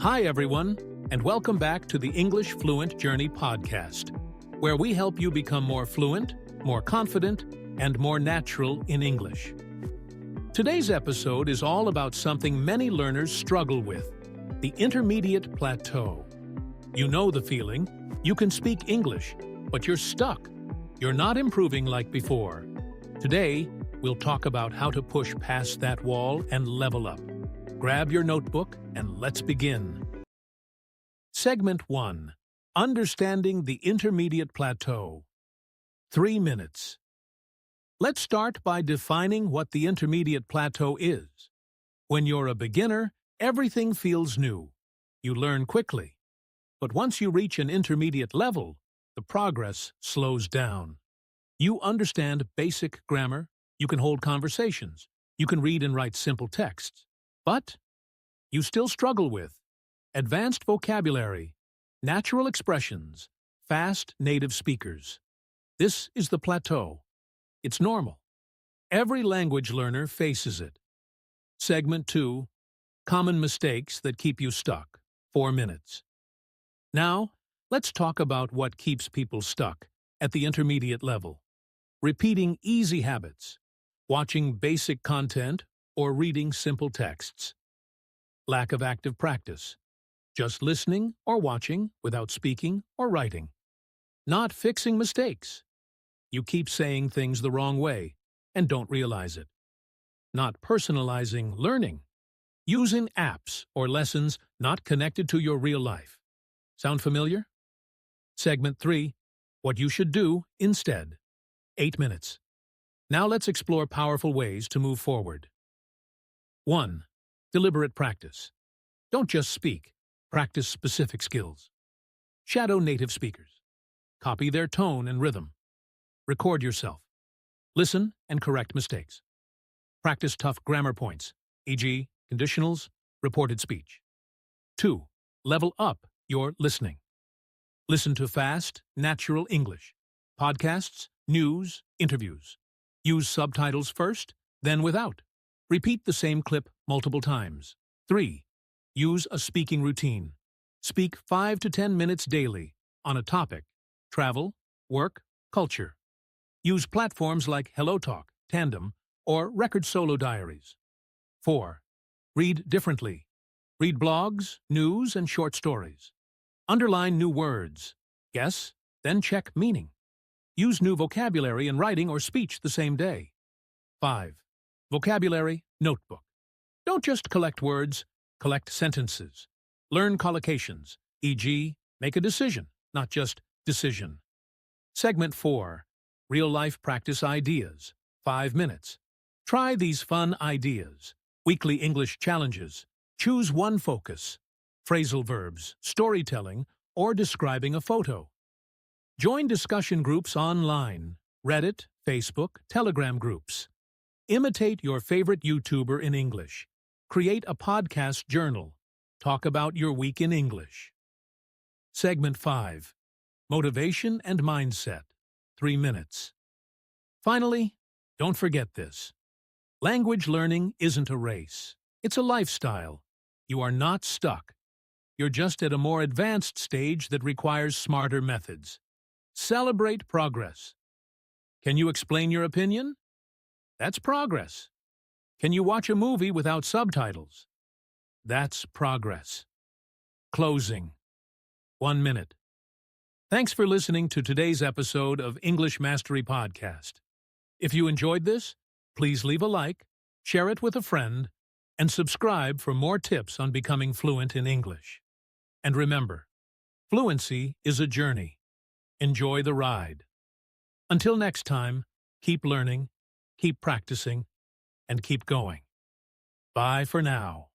Hi, everyone, and welcome back to the English Fluent Journey Podcast, where we help you become more fluent, more confident, and more natural in English. Today's episode is all about something many learners struggle with, the intermediate plateau. You know the feeling. You can speak English, but you're stuck. You're not improving like before. Today, we'll talk about how to push past that wall and level up. Grab your notebook and let's begin. Segment 1. Understanding the Intermediate Plateau. 3 minutes. Let's start by defining what the intermediate plateau is. When you're a beginner, everything feels new. You learn quickly. But once you reach an intermediate level, the progress slows down. You understand basic grammar, you can hold conversations, you can read and write simple texts. But you still struggle with advanced vocabulary, natural expressions, fast native speakers. This is the plateau. It's normal. Every language learner faces it. Segment 2. Common mistakes that keep you stuck. 4 minutes. Now, let's talk about what keeps people stuck at the intermediate level. Repeating easy habits, watching basic content, or reading simple texts. Lack of active practice. Just listening or watching without speaking or writing. Not fixing mistakes. You keep saying things the wrong way and don't realize it. Not personalizing learning. Using apps or lessons not connected to your real life. Sound familiar? Segment 3. What you should do instead. 8 minutes. Now let's explore powerful ways to move forward. 1. Deliberate practice. Don't just speak. Practice specific skills. Shadow native speakers. Copy their tone and rhythm. Record yourself. Listen and correct mistakes. Practice tough grammar points, e.g., conditionals, reported speech. 2. Level up your listening. Listen to fast, natural English. Podcasts, news, interviews. Use subtitles first, then without. Repeat the same clip multiple times. 3. Use a speaking routine. Speak 5 to 10 minutes daily on a topic: travel, work, culture. Use platforms like HelloTalk, Tandem, or Record Solo Diaries. 4. Read differently. Read blogs, news, and short stories. Underline new words. Guess, then check meaning. Use new vocabulary in writing or speech the same day. 5. Vocabulary notebook. Don't just collect words, collect sentences. Learn collocations, e.g., make a decision, not just decision. Segment 4. Real-life practice ideas. 5 minutes. Try these fun ideas. Weekly English challenges. Choose one focus. Phrasal verbs, storytelling, or describing a photo. Join discussion groups online. Reddit, Facebook, Telegram groups. Imitate your favorite YouTuber in English. Create a podcast journal. Talk about your week in English. Segment 5. Motivation and mindset. 3 minutes. Finally, don't forget this. Language learning isn't a race. It's a lifestyle. You are not stuck. You're just at a more advanced stage that requires smarter methods. Celebrate progress. Can you explain your opinion? That's progress. Can you watch a movie without subtitles? That's progress. Closing. 1 minute. Thanks for listening to today's episode of English Mastery Podcast. If you enjoyed this, please leave a like, share it with a friend, and subscribe for more tips on becoming fluent in English. And remember, fluency is a journey. Enjoy the ride. Until next time, keep learning, keep practicing, and keep going. Bye for now.